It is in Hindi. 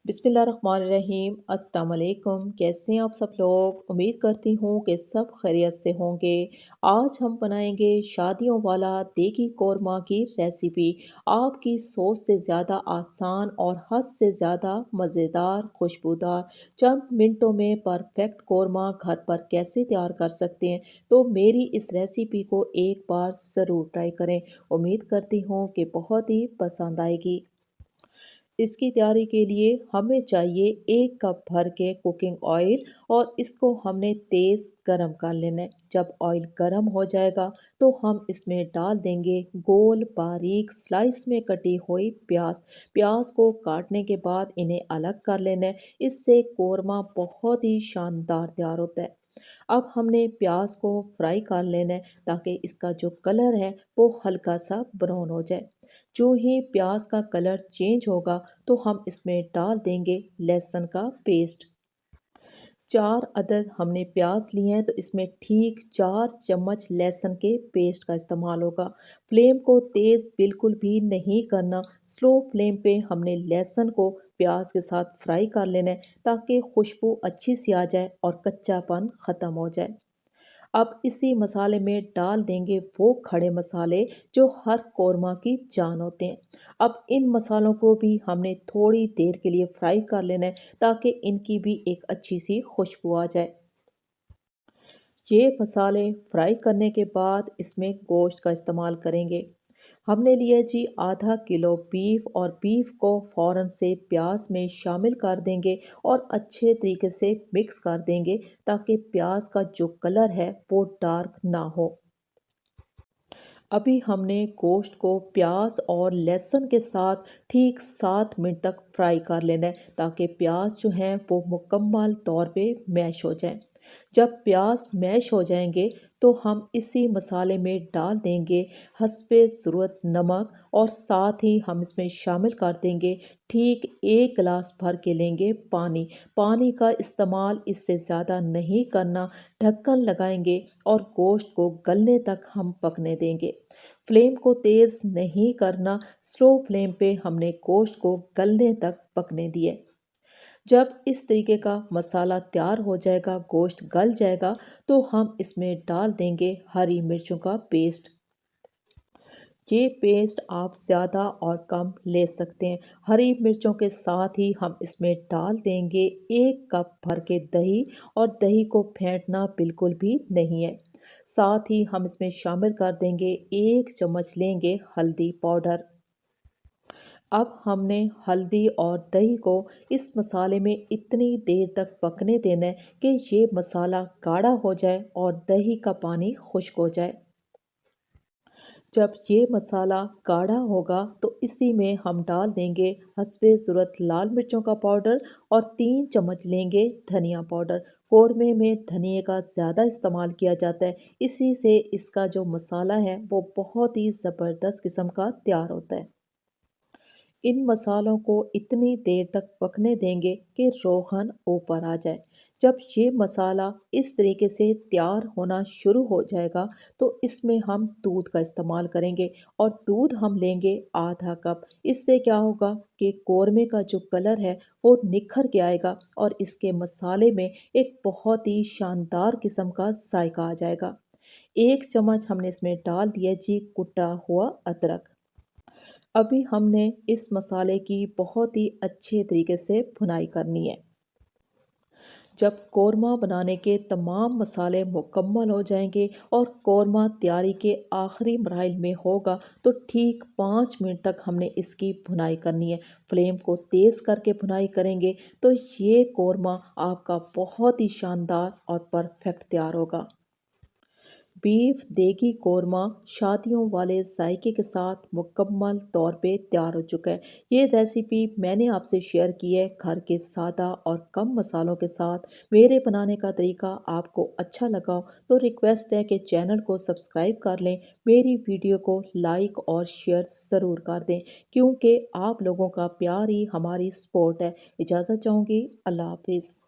बिस्मिल्लाहिर्रहमानिर्रहीम। अस्सलाम वालेकुम। कैसे हैं आप सब लोग? उम्मीद करती हूँ कि सब खैरियत से होंगे। आज हम बनाएंगे शादियों वाला देगी कोरमा की रेसिपी। आपकी सोच से ज़्यादा आसान और हद से ज़्यादा मज़ेदार, खुशबूदार, चंद मिनटों में परफेक्ट कोरमा घर पर कैसे तैयार कर सकते हैं, तो मेरी इस रेसिपी को एक बार ज़रूर ट्राई करें। उम्मीद करती हूँ कि बहुत ही पसंद आएगी। इसकी तैयारी के लिए हमें चाहिए 1 कप भर के कुकिंग ऑयल और इसको हमने तेज़ गरम कर लेना है। जब ऑयल गरम हो जाएगा तो हम इसमें डाल देंगे गोल बारीक स्लाइस में कटी हुई प्याज। प्याज को काटने के बाद इन्हें अलग कर लेना है। इससे कोरमा बहुत ही शानदार तैयार होता है। अब हमने प्याज को फ्राई कर लेना है ताकि इसका जो कलर है वो हल्का सा ब्राउन हो जाए। जो ही प्याज का कलर चेंज होगा तो हम इसमें डाल देंगे लहसुन का पेस्ट। 4 अदद हमने प्याज लिए हैं तो इसमें ठीक 4 चम्मच लहसुन के पेस्ट का इस्तेमाल होगा। फ्लेम को तेज़ बिल्कुल भी नहीं करना, स्लो फ्लेम पे हमने लहसुन को प्याज के साथ फ्राई कर लेना है ताकि खुशबू अच्छी सी आ जाए और कच्चापन ख़त्म हो जाए। अब इसी मसाले में डाल देंगे वो खड़े मसाले जो हर कोरमा की जान होते हैं। अब इन मसालों को भी हमने थोड़ी देर के लिए फ्राई कर लेना है ताकि इनकी भी एक अच्छी सी खुशबू आ जाए। ये मसाले फ्राई करने के बाद इसमें गोश्त का इस्तेमाल करेंगे। हमने लिया जी ½ किलो बीफ और बीफ को फ़ौरन से प्याज में शामिल कर देंगे और अच्छे तरीके से मिक्स कर देंगे ताकि प्याज का जो कलर है वो डार्क ना हो। अभी हमने गोश्त को प्याज और लहसुन के साथ ठीक 7 मिनट तक फ्राई कर लेना है ताकि प्याज जो हैं वो मुकम्मल तौर पे मैश हो जाए। जब प्याज मैश हो जाएंगे तो हम इसी मसाले में डाल देंगे हस्बे ज़रूरत नमक और साथ ही हम इसमें शामिल कर देंगे ठीक 1 गिलास भर के लेंगे पानी। पानी का इस्तेमाल इससे ज़्यादा नहीं करना। ढक्कन लगाएंगे और गोश्त को गलने तक हम पकने देंगे। फ्लेम को तेज़ नहीं करना, स्लो फ्लेम पे हमने गोश्त को गलने तक पकने दिए। जब इस तरीके का मसाला तैयार हो जाएगा, गोश्त गल जाएगा, तो हम इसमें डाल देंगे हरी मिर्चों का पेस्ट। ये पेस्ट आप ज़्यादा और कम ले सकते हैं। हरी मिर्चों के साथ ही हम इसमें डाल देंगे 1 कप भर के दही और दही को फेंटना बिल्कुल भी नहीं है। साथ ही हम इसमें शामिल कर देंगे 1 चम्मच लेंगे हल्दी पाउडर। अब हमने हल्दी और दही को इस मसाले में इतनी देर तक पकने देना है कि ये मसाला गाढ़ा हो जाए और दही का पानी खुश्क हो जाए। जब ये मसाला गाढ़ा होगा तो इसी में हम डाल देंगे हस्बे ज़रूरत लाल मिर्चों का पाउडर और 3 चम्मच लेंगे धनिया पाउडर। कौरमे में धनिए का ज़्यादा इस्तेमाल किया जाता है, इसी से इसका जो मसाला है वो बहुत ही ज़बरदस्त किस्म का तैयार होता है। इन मसालों को इतनी देर तक पकने देंगे कि रोगन ऊपर आ जाए। जब ये मसाला इस तरीके से तैयार होना शुरू हो जाएगा तो इसमें हम दूध का इस्तेमाल करेंगे और दूध हम लेंगे ½ कप। इससे क्या होगा कि कौरमे का जो कलर है वो निखर के आएगा और इसके मसाले में एक बहुत ही शानदार किस्म का जायका आ जाएगा। 1 चम्मच हमने इसमें डाल दिया जी कुटा हुआ अदरक। अभी हमने इस मसाले की बहुत ही अच्छे तरीके से भुनाई करनी है। जब कोरमा बनाने के तमाम मसाले मुकम्मल हो जाएंगे और कोरमा तैयारी के आखिरी मराइल में होगा तो ठीक 5 मिनट तक हमने इसकी भुनाई करनी है। फ्लेम को तेज़ करके भुनाई करेंगे तो ये कोरमा आपका बहुत ही शानदार और परफेक्ट तैयार होगा। बीफ देगी कोरमा शादियों वाले जायके के साथ मुकम्मल तौर पे तैयार हो चुका है। ये रेसिपी मैंने आपसे शेयर की है घर के सादा और कम मसालों के साथ। मेरे बनाने का तरीका आपको अच्छा लगा हो तो रिक्वेस्ट है कि चैनल को सब्सक्राइब कर लें, मेरी वीडियो को लाइक और शेयर ज़रूर कर दें क्योंकि आप लोगों का प्यार ही हमारी सपोर्ट है। इजाज़त चाहूँगी। अल्लाह हाफिज़।